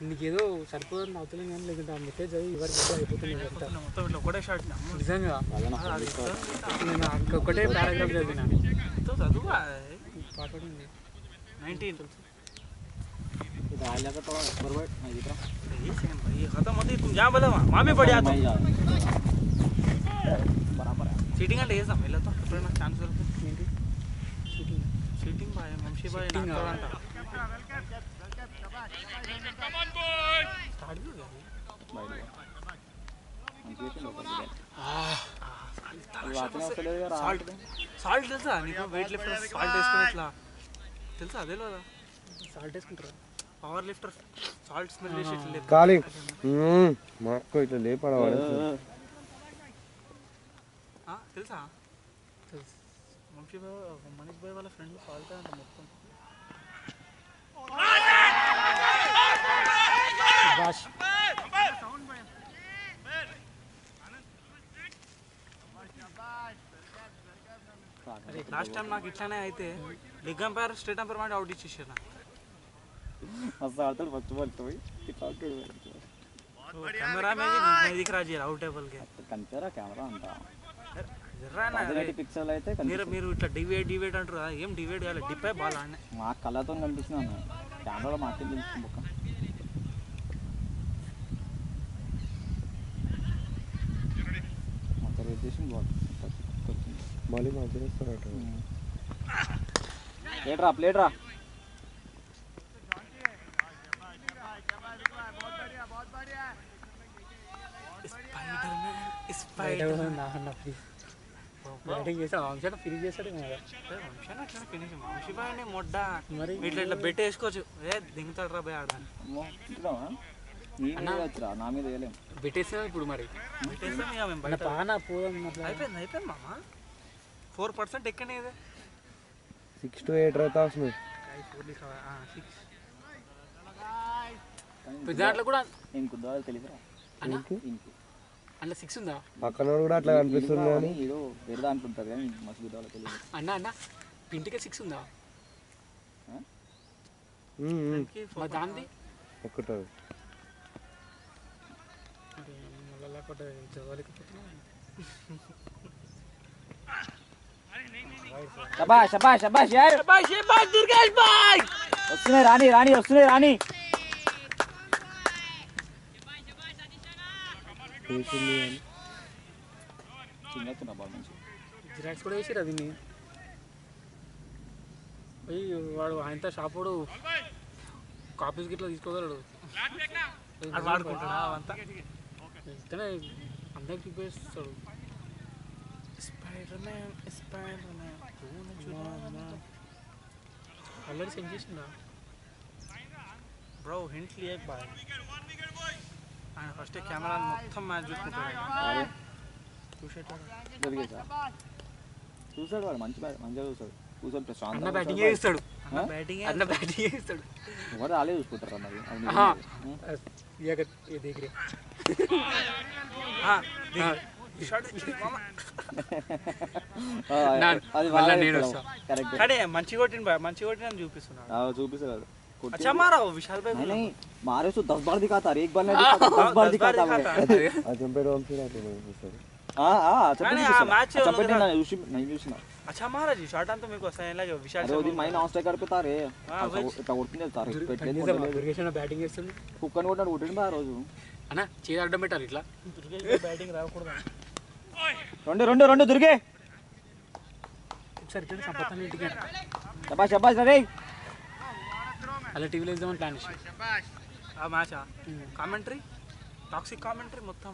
నీకేదో సరిపోదని అవుతుంది కానీ లేకుంటే ఆ మెసేజ్ చదివి ఎవరికి అయిపోతుంది మొత్తం ఇట్లా ఒకటే షార్ట్ నిజంగా నేను ఒక్కటే పారాగ్రాఫ్ చదివినా చదువు పాట ఉంది 19 खत्म होती तुम जहाँ बोला वहाँ भी पड़ जाता सीटिंग అంటే చేసాం వెళ్ళతో ఎప్పుడైనా ఛాన్స్ దొరుకుతుంది ఏంటి सीटिंग బాయ్ వంశీ బాయ్ సాల్ట్ తెలుసా నీకు వెయిట్ లిఫ్టర్ సాల్ట్ వేసుకుని ఇట్లా తెలుసా అదే లేదా సాల్ట్ వేసుకుంటారా పవర్ లిఫ్టర్ సాల్ట్ స్మెల్ చేసి ఇట్లా ఖాళీ మాకు ఇట్లా లేపడవాడు తెలుసా వంశీ బాయ్ మనీష్ బాయ్ వాళ్ళ ఫ్రెండ్ సాల్ట్ అంట మొత్తం లాస్ట్ టైం నాకు ఇట్లానే అయితే లెగ్ అంపైర్ స్ట్రేట్ అంపైర్ మాట అవుట్ ఇచ్చేసారు कैमरा में भी नहीं दिख रहा जी आउट टेबल के कंचरा कैमरा అంతా జర్రానా 30 పిక్సెల్ అయితే మీరు ఇట్లా డివైడ్ అంటారు కదా ఏం డివైడ్ చేయాలి డిప్పే బాల్ ఆడనే మా కళ్ళతో కనిపిస్తున్నాను కెమెరాలో మాకే తెలుస్తుంది బొక్క మొత్తం రేడియేషన్ మళ్ళీ మధ్యలో ఇస్తారట ప్లేట్రా ఫినిష్ చేస్తాడు వంశీ బాయ్ మొడ్డ మరి ఇట్లా ఇట్లా బెట్ వేసుకోవచ్చు దింగుతాడు రా బాయ్ ఆడ నా మీద వేయలేం పెట్టేసాం ఇప్పుడు మరి పానా పోదాం అయిపోయింది మామ 4% ఎక్కనే ఇది 6 to 8 रहता उसमें దాంట్లో కూడా ఇంకో దారి తెలియదురా అన్న 6 ఉందా పక్కన కూడా అట్లా కనిపిస్తుంది కానీ ఏదో వేరే దాంట్లో ఉంటుంది కానీ మస్తు గుద్దాలో తెలియదు అన్న ఇంటికి 6 ఉందా దాంది ఎక్కుతుంది శబాష్ శబాష్ శబాష్ యార్ శబాష్ దుర్గేష్ బాయ్ వస్తున్నాయి రాణి చిన్నతున్నా బాల్ మంచి జిరాక్స్ కూడా వేసిరా దీన్ని పోయి వాడు ఆయనతో షాప్ వాడు కాపీస్ గిట్లా తీసుకోగలడు వాడుకుంటాడా అవంతా ఇతనే అందరికి చూపిస్తాడు స్పైడర్ మ్యాన్ ఆల్రెడీ సెండ్ చేసిందా బ్రో హింట్ లియక్ బాయ్ ఆయన ఫస్ట్ కెమెరా మొత్తం మ్యాచ్ చూసుకుంటాడు చూసాడు వాడు మంచిగా చూసాడు అన్న బ్యాటింగ్ చేస్తాడు వాడు వాళ్ళే చూసుకుంటారు మరి మంచి కొట్టిన చూపిస్తున్నాడు अच्छा मारा वो विशाल भाई नहीं मारे तो 10 बार दिखाता है एक बार नहीं दिखाता 10 बार दिखाता है अजंपे रोम से आते हैं हां मैच नहीं చూసిన अच्छा मारा जी शॉट तो मेरे को ऐसा लगा विशाल अरे वो दिन माइन ऑन स्ट्राइकर पे था रे ఇట్లా కొడుతుంది తారు దుర్గేష్ బ్యాటింగ్ చేస్తుంది కుక్కని కొట్టాడు కొట్టిండు బా రోజు అన్న చేయి అడ్డం పెట్టాలి ఇట్లా దుర్గేష్ బ్యాటింగ్ రాకూడదు రెండు దుర్గే ఒకసారి ఇక్కడ సంపత్తాను ఇంటికి శబాష్ శబాష్ రే అలా టీవీలో వేద్దామని ప్లాన్ చేసి ఆ మ్యాచ్ కామెంటరీ టాక్సిక్ కామెంటరీ మొత్తం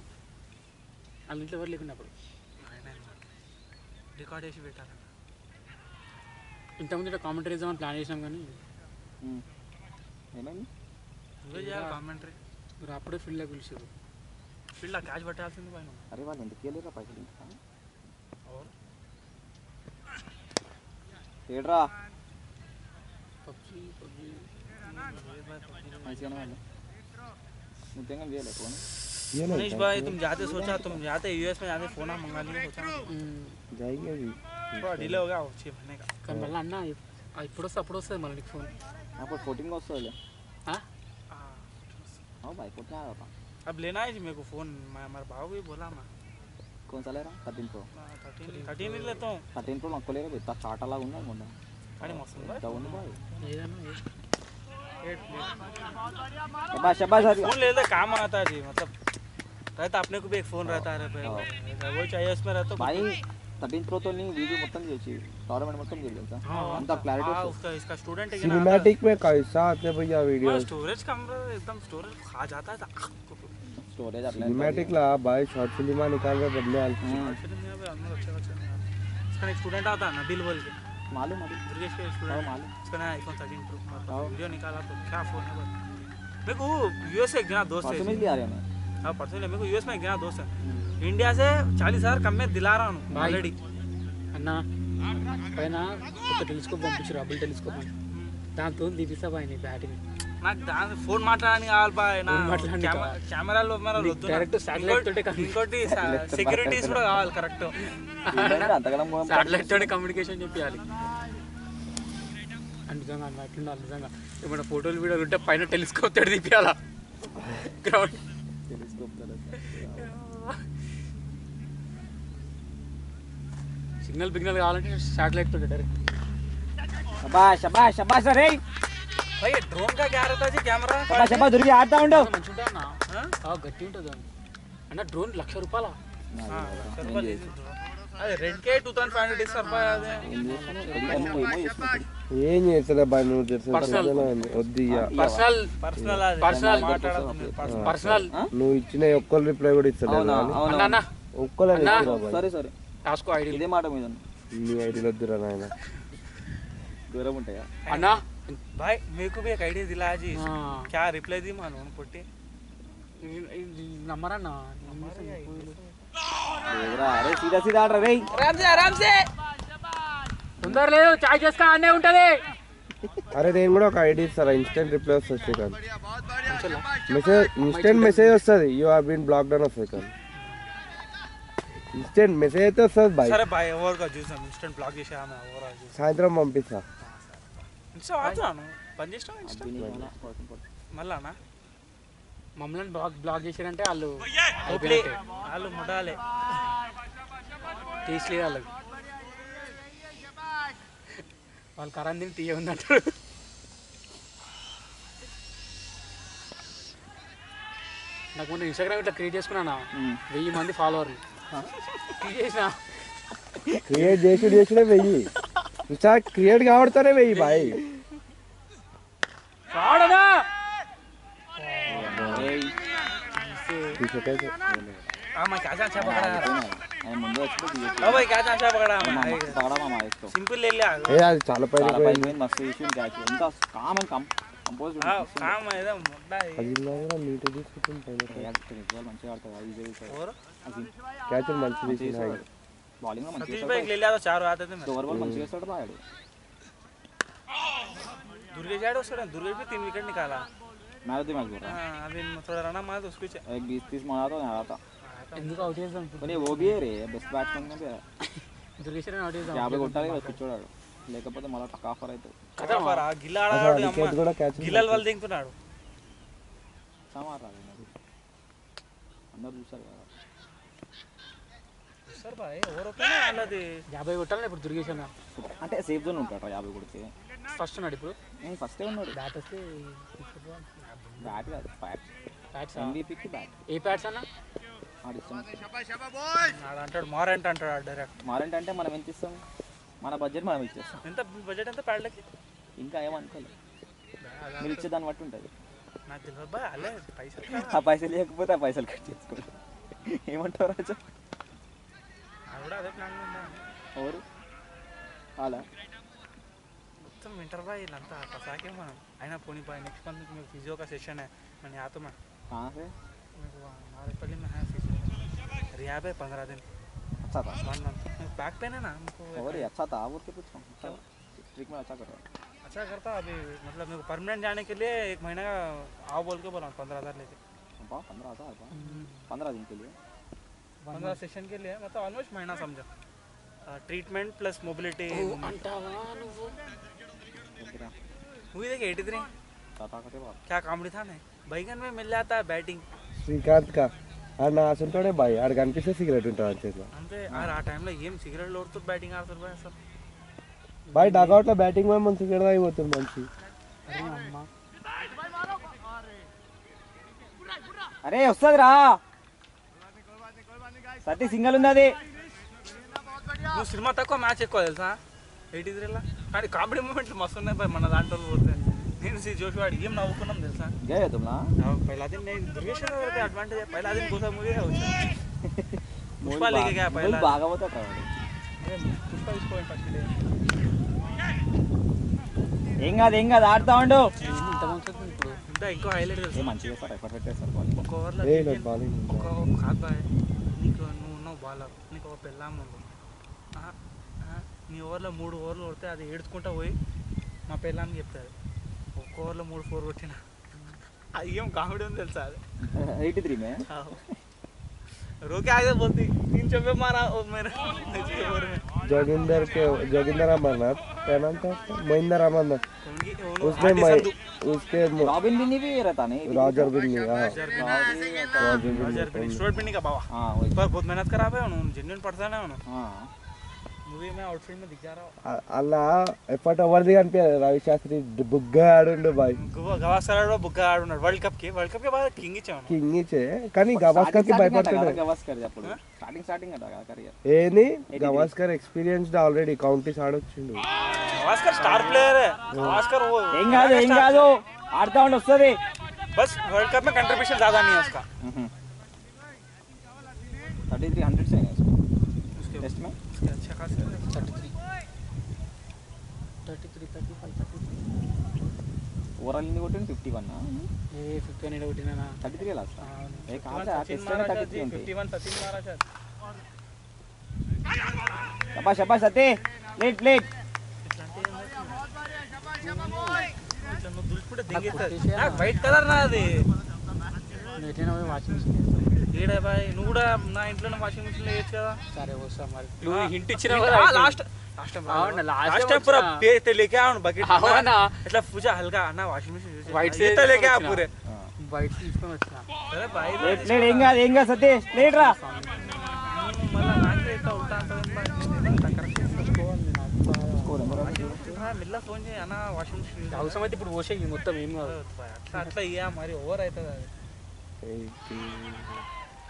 వాళ్ళ ఇంట్లో ఎవరు లేకున్నప్పుడు రికార్డ్ చేసి పెట్టాలి ఇంతకుముందు ఇట్లా కామెంటరీ వేద్దామని ప్లాన్ చేసినాం కానీ ఏమైంది నువ్వే చేయాలి కామెంటరీ మీరు అప్పుడే ఫీల్డ్లో పిలిచారు ఫీల్డ్లో క్యాచ్ పట్టాల్సింది పైన అరే వాళ్ళు ఎందుకు వెళ్ళారా పైసలు ఏడ్రా పబ్జీ మంచిగానే వాళ్ళు ముఖ్యంగా చేయలే ఫోన్ मनीष भाई तुम जाते सोचा तुम जाते यूएस में जाते फोन मंगा लिए सोचा जाएगी अभी थोड़ा डिले हो गया 6 महीने का కానీ మళ్ళీ అన్న ఇప్పుడు వస్తే అప్పుడు వస్తుంది మళ్ళీ నీకు ఫోన్ అప్పుడు 14 వస్తుందిలే हाँ भाई कितना आया था अब लेना है जी मेरे को फ़ोन मैं हमारे भाव भी बोला मैं कौन सा ले रहा 13 प्रो 13 ही लेता हूँ 13 प्रो నాకు లేదు ఇట్లా చాట్ అలా ఉంది మొన్న కానీ మస్తు ఉంది ఇట్లా ఉంది బాయ్ ఏదన్నా शाबाश शाबाश हरी फ़ोन ले ले काम आता है जी मतलब रहता अपने को भी एक फ़ोन रहता है वो चाहिए उसमें रहता भाई 13 प्रो तो नहीं वीडियो మొత్తం చేయొచ్చు టోర్నమెంట్ మొత్తం చేయొచ్చు తెలుసా అంత క్లారిటీ हाँ వస్తుంది उसका इसका स्टूडेंट है ना सिनेमैटिक में कैसा आते भैया वीडियो स्टोरेज कमरा एकदम स्टोरेज खा जाता है స్టోరేజ్ అట్లా सिनेमैटिक ला भाई शॉर्ट फिल्म निकाल रहे बदले हाल इसका एक स्टूडेंट आता है ना बिल बोल के मालूम अभी दुर्गेश के हाँ स्टूडेंट मालूम उसका ना आईफोन 13 प्रो हाँ। वीडियो निकाला तो क्या फोन है बस मेरे को यूएस से एक जना दोस्त परसों में है भी आ रहे हैं हाँ परसों मेरे को यूएस में एक जना दोस्त है इंडिया से 40,000 कम में दिला रहा हूँ भाई। ऑलरेडी అన్న పైన కొత్త టెలిస్కోప్ పంపించారు డబుల్ టెలిస్కోప్ అని దాంతో తీపిస్తా బాయ్ నీ బ్యాటరీ నాకు దాని ఫోన్ మాట్లాడడానికి కావాలి బాయ్ నా ఫోన్ మాట్లాడడానికి కావాలి. కెమెరాలో నీకు direct satellite తోటే కనెక్ట్. ఇంకోటి సెక్యూరిటీస్ కూడా కావాలి కరెక్ట్ అంతకలం సాటిలైట్ తోనే కమ్యూనికేషన్ చెప్పాలి అని నిజంగా అన్న అట్లుండాలి నిజంగా ఏమైనా ఫోటోలు వీడియోలు ఉంటే పైన టెలిస్కోప్ తోటి తీపియాలా గ్రౌండ్ సిగ్నల్ బిగ్నల్ కావాలంటే సాటిలైట్ తోటి డైరెక్ట్ शाबाश शाबाश शाबाश रे भाई ड्रोन का क्या रहता है जी कैमरा शाबाश शाबाश दुर्गी आडता ఉండు మంచిగా ఉంటుంది అన్న గట్టి ఉంటుంది అన్న డ్రోన్ ₹1,00,000 అదే రెడ్ కే 2500 ఇస్తారు బాయ్ అదే ఏం చేస్తారా బాయ్ నువ్వు Personal. వద్దు ఇయ్య. పర్సనల్ పర్సనల్ అది Personal. మాట్లాడాలి పర్సనల్ నువ్వు ఇచ్చిన ఒక్కరు రిప్లై కూడా ఇస్తలేదు అవునా కానీ అన్న అన్న ఒక్కలే అన్నా. ఇచ్చిరా బాయ్ సరే సరే టాస్కో ఐడి ఇదే మాట మీద నీ ఐడిలో వద్దురా నాయన దూరం ఉంటాయా అన్నా भाई मेरे को भी एक आइडिया दिला जी ఆ, क्या रिप्लाई दी मालूम कोटी నమ్మరన్నా లేదురా అరే సీదా సీదా ఆడరా రే आराम से తొందర లేదు చాయ్ చేసుకో అన్నే ఉంటది అరే నేను కూడా ఒక ఐడి ఇస్తారా ఇన్స్టెంట్ రిప్లై వస్తుంది శ్రీకాంత్ మెసేజ్ ఇన్స్టెంట్ మెసేజ్ వస్తుంది యూ హావ్ బీన్ బ్లాక్డ్ అని వస్తుంది కానీ ఇన్స్టెంట్ మెసేజ్ అయితే వస్తుంది బాయ్ సరే బాయ్ ఓవర్ గా చూసాం ఇన్స్టెంట్ బ్లాక్ చేసా ఆమె ఓవర్ గా చూసాం సాయంత్రం పంపిస్తా ఇన్స్టా వాడుతున్నాను పని చేస్తాం ఇన్స్టా మళ్ళానా మమ్మల్ని బ్లాక్ చేశారంటే వాళ్ళు ఓకే వాళ్ళు ముడాలే తీసలేదు వాళ్ళకి వాళ్ళు కరాన్ తిని తీయ ఉందంటారు నాకు మొన్న ఇన్స్టాగ్రామ్ ఇట్లా క్రియేట్ చేసుకున్నానా 1000 మంది ఫాలోవర్లు క్రియేట్ చేసిన క్రియేట్ చేసుడే వెయ్యి ఇన్స్టా క్రియేట్ కావడతానే వెయ్యి బాయ్ వాడనా తీసేటైతే ఆమె क्या चाचा पकड़ा ఆయన ముందు వచ్చి ओ भाई क्या चाचा पकड़ा आमे పగడా మా ఇష్టం सिंपल ले लिया ఏ అది చాలా పైన చాలా పోయింది పైకి మస్తు ఇష్యూ క్యాచ్ ఎంత కామ్ అండ్ కంపోజ్ हां काम है मुड्डा అది ఇలా కూడా నీట్ తీసుకుంటుంది పైన మంచిగా ఆడతాడు ఈజీ और క్యాచ్ మంచి తీసిన బౌలింగ్ మంచిగా सतीश भाई ले लिया तो चार आते थे मैं ఓవర్ మంచిగా వేస్తాడు బాగాడు दुर्गेश आया उसने दुर्गेश भी 3 विकेट निकाला मैच तो मैच बोल रहा हां अभी थोड़ा रन मारा तो उसको है एक 20-30 मारा तो नहीं आता ఎందుకు అవుట్ చేద్దాం కానీ वो भी है रे బెస్ట్ బ్యాట్స్మెన్ में भी है దుర్గేశ్వరని అవుట్ చేద్దాం 50 కొట్టాలి కదా పిచ్చోడాడు లేకపోతే మళ్ళీ టక్ ఆఫర్ అవుతుంది కదా ఫర్ గిల్ల ఆడాడు వికెట్ కూడా క్యాచ్ గిల్లల వాళ్ళు దింపుతున్నాడు సమారా అందరూ చూసారు కదా సర్ భాయ్ ఓవర్ ఓకే అన్నది 50 కొట్టాలి ఇప్పుడు దుర్గేశ్వర అంటే సేఫ్ జోన్ ఉంటాడు 50 కొడితే ఫస్ట్ ఉన్నాడు ఇప్పుడు నేను ఫస్టే ఉన్నాడు బ్యాట్ వస్తే బ్యాట్ కాదు బ్యాట్స్ ఎంవీపీకి బ్యాట్ ఏ బ్యాట్స్ అన్న ఆడిస్తాం ఆడ అంటాడు మారెంట్ అంటాడు డైరెక్ట్ మారంటే అంటే మనం ఎంత ఇస్తాం మన బడ్జెట్ మనం ఇచ్చేస్తాం ఎంత బడ్జెట్ ఎంత ప్యాడ్లకి ఇంకా ఏమనుకోలేదు మీరు ఇచ్చే దాన్ని బట్టి ఉంటుంది నాకు తెలియదు బాయ్ అలే పైసలు ఆ పైసలు లేకపోతే ఆ పైసలు కట్ చేసుకోండి ఏమంటారు రాజా అది కూడా అదే ప్లాన్ ఉందా ఎవరు అలా మొత్తం వింటర్ బాయ్ ఇదంతా పసాకే మనం అయినా పోనీ బాయ్ नेक्स्ट मंथ में फिजियो का सेशन है मैंने आता मैं कहाँ से मेरे को हमारे पल्ली में है फिजियो रिहाब है 15 दिन अच्छा था 1 मंथ बैक पेन है ना हमको और ये अच्छा था और के पूछो अच्छा ट्रिक में अच्छा कर रहा है अच्छा करता अभी मतलब मेरे को परमानेंट जाने के लिए 1 महीने का आओ बोल के बोला 15,000 लेके 15,000 15 दिन के लिए 15 सेशन के लिए मतलब ऑलमोस्ट महीना समझो ट्रीटमेंट प्लस मोबिलिटी అంటావా నువ్వు मूवी देखे 83 क्या कॉमेडी था नहीं बैगन में मिल जाता है बैटिंग శ్రీకాంత్ కా ఆడు నా ఆశంతోనే బాయ్ ఆడు కనిపిస్తే సిగరెట్ ఉంటుంది అని చేతిలో అంతే ఆ టైంలో ఏం సిగరెట్లు ఓడుతూ బ్యాటింగ్ ఆడుతారు బాయ్ అసలు బాయ్ డగౌట్లో బ్యాటింగ్ పోయి మన సిగరెట్ తాగిపోతుంది మనిషి. అరే అమ్మ అరే వస్తుంది రా సతీ సింగల్ ఉంది అది. నువ్వు సినిమా తక్కువ మ్యాచ్ ఎక్కువ తెలుసా 83లా కానీ కామెడీ మూమెంట్లు మస్తు ఉన్నాయి బాయ్ మన దాంట్లో పోతే నేను जोश वाड़ी गेम नव्वुकुन्नाम తెలుసా गए तुम ना पहला दिन नहीं दुर्गेश का एडवांटेज है पहला दिन घुसा मुझे है पुष्पा लेके गया पहला भागा होता था अरे पुष्पा इसको फर्स्ट डे ఏం కాదు ఆడుతా ఉండు. ఇంత మంచిది ఇప్పుడు ఇంకా ఇంకో హైలైట్ తెలుసు మంచిగా సార్ ఎఫర్ట్ పెట్టేస్తారు బాల్ ఒక ఓవర్లో ఏ లేదు బాలింగ్ ఒక కాదు బాయ్ నీకు నువ్వు ఉన్నావు బాలర్ నీకు ఒక పెళ్ళాం ఉంది నీ ఓవర్లో 3 ఓవర్లు కొడితే అది ఏడ్చుకుంటా పోయి మా పెళ్ళాంకి చెప్తారు ఒక ఓవర్లో 3 4 కొట్టిన అది ఏం కామెడీ ఉంది తెలుసా అది 83 में रोके आगे बोलती 3 चौके मारा और मेरे जोगिंदर अमरनाथ क्या नाम था उसका महेंद्र अमरनाथ उसके रॉबिन भी नहीं भी रहता नहीं रॉजर बिन्नी हाँ रॉजर बिन्नी स्टुअर्ट बिन्नी का बाबा हाँ पर बहुत मेहनत करा है उन्होंने जेन्युइन पर्सन है उन्होंने हाँ मूवी में आउटफिट में दिख जा रहा हूँ అలా ఎఫర్ట్ ఎవరిది కనిపించదు రవి శాస్త్రి బుగ్గా ఆడుండు బాయ్ గవాస్కర్ ఆడు బుగ్గా ఆడున్నాడు వరల్డ్ కప్ కి బాగా కింగ్ ఇచ్చాను కింగ్ ఇచ్చే కానీ గవాస్కర్ కి భయపడుతున్నాడు గవాస్కర్ అప్పుడు స్టార్టింగ్ అట కరియర్ ఏని గవాస్కర్ ఎక్స్పీరియన్స్డ్ ఆల్రెడీ కౌంటీస్ ఆడొచ్చిండు గవాస్కర్ స్టార్ ప్లేయర్ है गवास्कर वो ఏం కాదు ఆడుతా ఉండి వస్తుంది बस वर्ल्ड कप में कंट्रीब्यूशन ज्यादा नहीं है उसका 3300 से है उसके टेस्ट में उसके अच्छा खासा 33 ओवरऑल इన్ని కొట్టింది 51 ఏ 51 కొట్టినా 33 లాస్ట్ ఏ కాదు सचिन टेस्ट में मारा 33 ఉంది 51 सचिन मारा शायद शाबाश सते लेट నువ్వు దులిపితే దింగేస్తుంది నాకు వైట్ కలర్ నాది నెట్టిన వాషింగ్ మిషన్ ఏడా బాయ్ నువ్వు కూడా నా ఇంట్లోనే వాషింగ్ మిషన్ లో వేయచ్చు కదా సరే వస్తా మరి నువ్వు హింట్ ఇచ్చినా లాస్ట్ टाइम पूरा पे लेके आओ बकेट అవునా इतना पूजा हल्का ना वॉशिंग मशीन White से से लेके आ पूरे బయట తీసుకొని వచ్చిన अरे भाई लेट ఏం కాదు సతీష్ లేట్ రా मला नाके इतना उल्टा आता మిల్ల ఫోన్ చేయి అన్న వాషింగ్ మిషన్ అవసరం అయితే ఇప్పుడు పోసే మొత్తం ఏం కాదు అట్లా ఇయ్యా మరి ఓవర్ అవుతుంది అది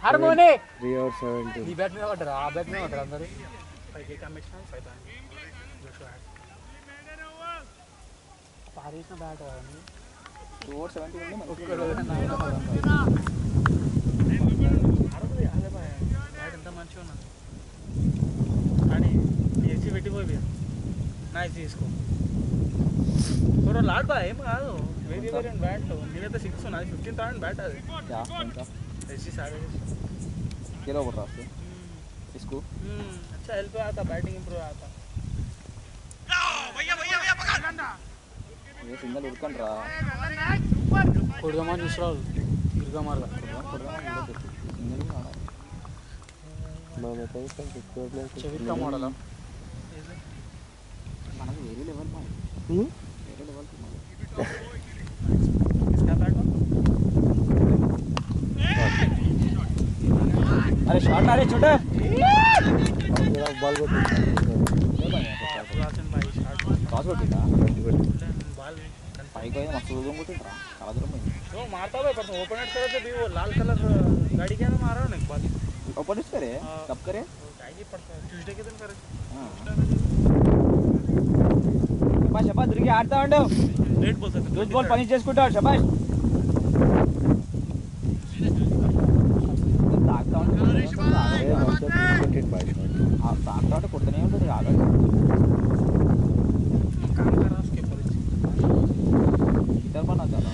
హార్మోనే 3 or 17 ఈ బ్యాట్ మీద పడ్డారు ఆ బ్యాట్ మీద పడ్డారు అందరు 5 కమిషన్ 5 పారేసిన బ్యాట్ ఓవర్ 70 ఉంది బ్యాట్ ఎంత మంచిగా ఉన్నది కానీ ఏసీ పెట్టిపోయి నా ఏసీ తీసుకో ఇప్పుడు లాడ్ బా ఏం కాదు వేరే వేరే బ్యాట్ నేనైతే 6 ఉన్నది 15,000 బ్యాట్ అది क्या कौन ऐसी सारे किलो बोल रहा है इसको अच्छा हेल्प आता बैटिंग इंप्रूव आता ये सिंगल उड़कन रहा కొడదామని చూసుకోవాలి దుర్గా మార్గా सिंगल ही आना చవిత్ర మోడల్ మనకు వేరే లెవెల్ బాయ్ వేరే లెవెల్ इसका बैट अरे शॉट मारे छोटा బాల్ पुरातन भाई शॉट టాస్ కొట్టిందా बॉल పైకి పోయి మస్తు దూరం కొట్టిండ్రా చాలా దూరం పోయింది वो मारता भाई पर ओपोनेंट तरफ से भी वो लाल कलर गाड़ी के ना मारा ना एक बार ओपोनेंट करे कब करे गाड़ी पड़ता है ट्यूसडे के दिन करे శబాష్ తిరిగి ఆడుతా ఉండు लेट बोल सकते లూజ్ బాల్ పని చేసుకుంటాడు శబాష్ తాగుతా ఉంటే తాగుతా ఉంటే కొడుతూనే ఉంటుంది ఆగదు काम करा उसके ऊपर इधर बना चला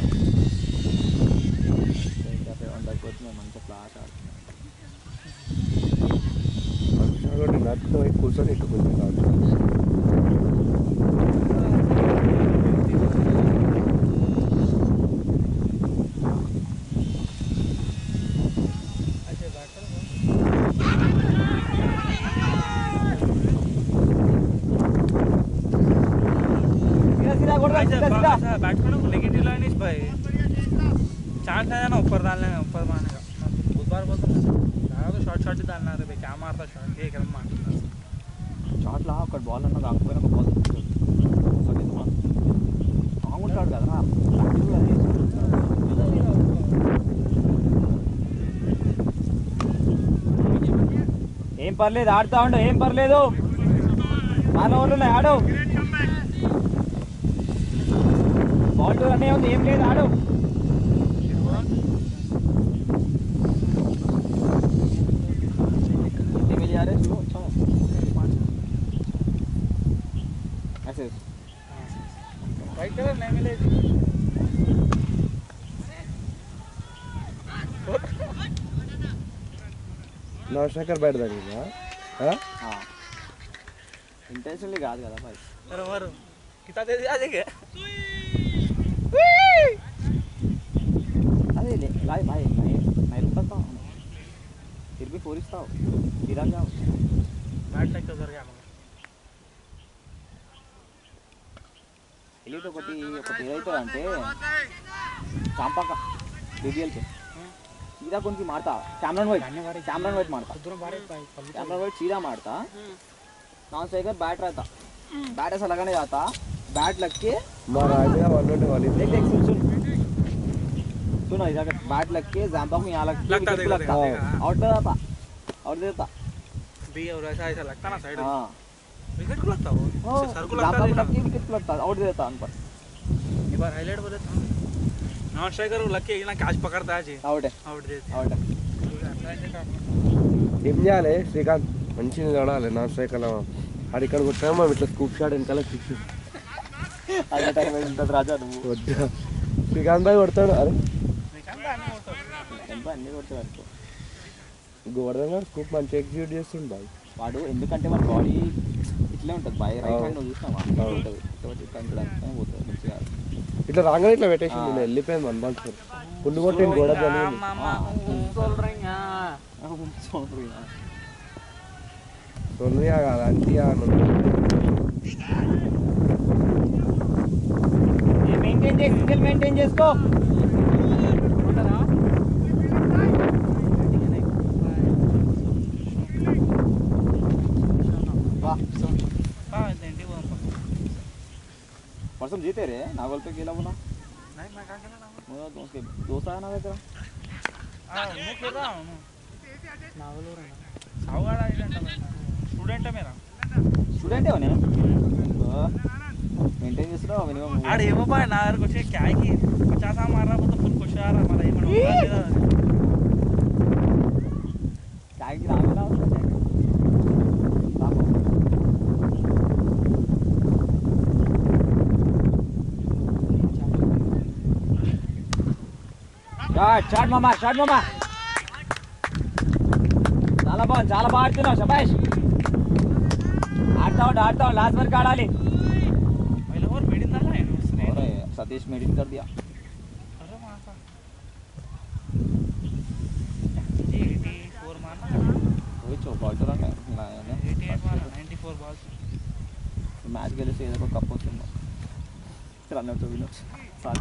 कैसे अंडर कोच में मन से फ्लैश आ నట్టు కూర్చొని ఇట్టుకుంది ऐसे बैटर बैट को नेगेटिव लाइन इस भाई चांस है ना ऊपर डालने ऊपर मारने का बुधवार बोलता हूँ तो शॉर्ट ही डालना है भाई क्या मारता शॉर्ट ये कर मार షాట్లో అక్కడ బాల్ అన్న కాకపోయినా ఒక బాల్ బాగుంటాడు కదరా ఏం పర్లేదు ఆడుతా ఉండు ఏం పర్లేదు చాలా ఓవర్లు ఉన్నాయి ఆడు బాల్ టూర్ అనే ఉంది ఏం లేదు ఆడు वाइट कलर नहीं मिलेगी నవశేఖర్ బయట తగ్గిందా ఇంటెన్షన్లీ కాదు కదా భాయ్ अरे मर कितना दे दिया देखे अरे लाए भाई मैं रुकता हूँ फिर भी फोरिस्ता हूँ गिरा जाओ बैट टच तो कर गया ఇది ఒకటి ఏదైతుందంటే చాంపాక డిజిఎల్కి सीधा कौन की मारता कैमरन वाइट मारता कैमरन वाइट सीधा मारता नॉन स्ट्राइकर बैट रहता बैट ऐसा लगाने जाता बैट लग के देख सुनो इधर बैट लग के जैम्पा में यहाँ लगता आउट जाता आउट देता भी और ऐसा ऐसा लगता ना साइड हाँ विकेट को लगता वो सर को जैम्पा लगता में विकेट को लगता आउट देता उन पर एक बार हाईलाइट बोले था नॉन स्ट्राइकर लग के ना कैच पकड़ता है जी आउट है आउट देते आउट है ఏం చేయాలి శ్రీకాంత్ మంచిగా చూడాలి నా స్ట్రైకర్ అది ఇక్కడ కొట్టామో ఇట్లా స్కూప్ షాట్ వెనకాల ఫిక్స్ అదే టైం ఉంటుంది రాజా నువ్వు వద్దా శ్రీకాంత్ భాయ్ కొడతాడు అరే ఎంత అన్నీ కొడుతుంది గోవర్ధన్ గారు స్కూప్ మంచిగా ఎగ్జిక్యూట్ చేస్తుండు బాయ్ వాడు ఎందుకంటే మన బాడీ ఇట్లే ఉంటుంది బాయ్ రైట్ హ్యాండ్ నువ్వు చూసినావా ఉంటుంది పోతుంది మంచిగా ఇట్లా రాగానే ఇట్లా పెట్టేసింది నేను వెళ్ళిపోయింది 1 బాల్ పుల్లు కొట్టింది గోడ జరిగింది సోనియా కాదు అంటియా మెయింటైన్ చేసుకో परसों जीते रे नागोल पे खेला वो ना नहीं मैं कहां खेला ना वो दोस्त आया ना तेरा हां मैं खेल रहा हूं नागोल हो रहा है सावगाड़ा इवेंट है स्टूडेंट है मेरा स्टूडेंट है ना मेंटेन చేస్తున్నావు మినిమం ఆడు ఏమో బాయ్ నా దగ్గరకు వచ్చి క్యాకి 50 मार रहा वो तो फुल खुश आ रहा हमारा ये క్యాకి రాగలా షాట్ మామా చాలా బాగా ఆడుతున్నావు శబాష్ ఆడతా లాస్ట్ వరకు ఆడాలి पहले और मेडिन डाला है उसने अरे सतीश मेडिन कर दिया अरे मासा जी 84 मारना वही चौपाटर है 88 मारना 94 बॉल्स मैच गेले से ఏదో కప్ వస్తుంది रन आउट विनर्स साथ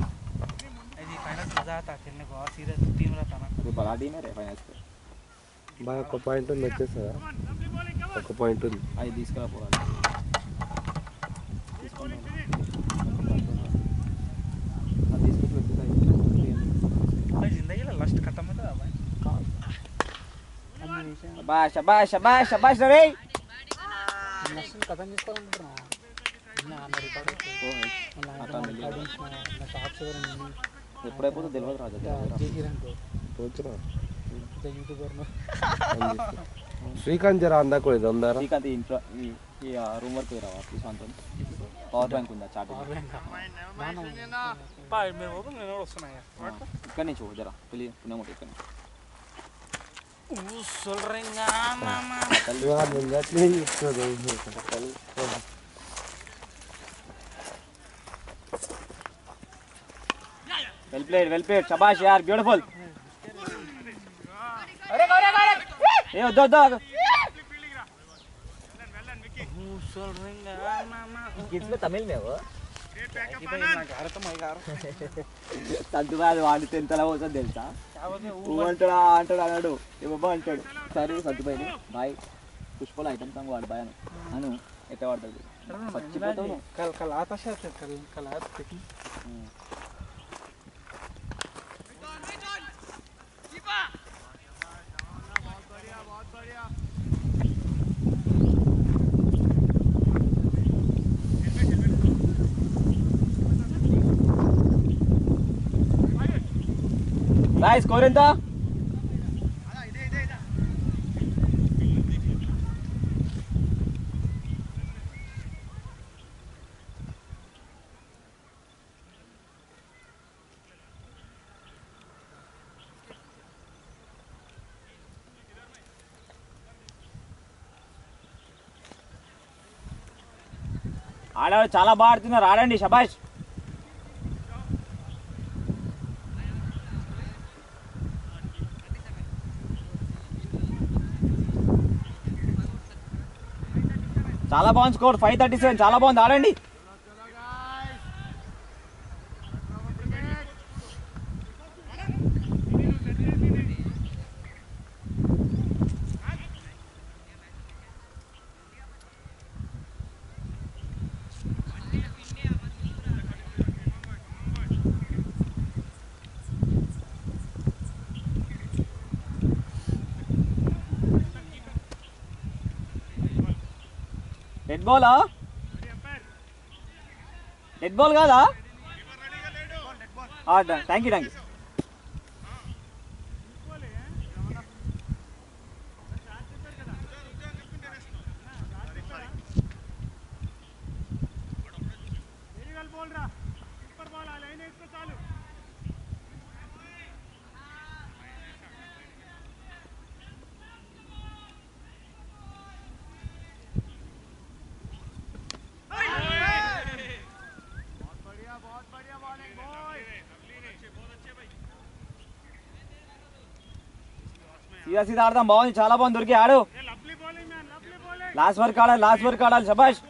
ऐसी फाइनल मजा आता खेलने को और सीरियस टीम रहता ना ये बड़ा टीम है रे फाइनल्स पे బాయ్ ఒక పాయింట్ ఉంది వచ్చేస్తుందా ఒక పాయింట్ ఉంది అది తీసుకురా పోవాలి भाई जिंदगी ला लास्ट खत्म होता है भाई शबाश रे నెక్స్ట్ కథం చేసుకోవాలనుకుంటున్నా నా రికార్డ్ టాప్స్ ఎప్పుడైపోతుందో తెలియదు రాజా తోచురా యూట్యూబర్ శ్రీకాంత్ జరా అందాకు ఇదందారా శ్రీకాంత్ ఇంట్లో ఈ రూమ్ వరకు రావా శ్రీకాంత్ పవర్ బ్యాంక్ ఉందా చార్జ్ भाई मेरे वो मैं वస్తున్నా यार ఇక్కడ నుంచి జరా పుణ్యం ఒకటి ఇక్కడ சொல்றேங்க மாமா वेल प्लेड शाबाश यार ब्यूटीफुल अरे ए दो சொல்றேங்க மாமா किस में तमिल में वो నాకు అర్థం అయ్యారు సంతు అది వాడితే ఎంతలా పోతుంది తెలుసా అంటాడా అంటాడు అన్నాడు ఏమబ్బా అంటాడు సరే సంతుబాయిని బాయ్ పుష్పలు ఐటమ్ సాంగ్ వాడు బాయ్ అను ఎట్లా వాడుతుంది చచ్చిపోతావు कल आता शायद कल आता देखी బాయ్ స్కోర్ ఎంత ఆడాడు చాలా బాగా ఆడుతున్నారు ఆడండి శబాష్ చాలా బాగుంది స్కోర్ 537 చాలా బాగుంది ఆడండి డెడ్ బాలా డెడ్ బాల్ కాదా థ్యాంక్ యూ సీదా ఆడదాం బాగుంది చాలా బాగుంది దొరికి ఆడు లాస్ట్ వరకు ఆడాలి శబాష్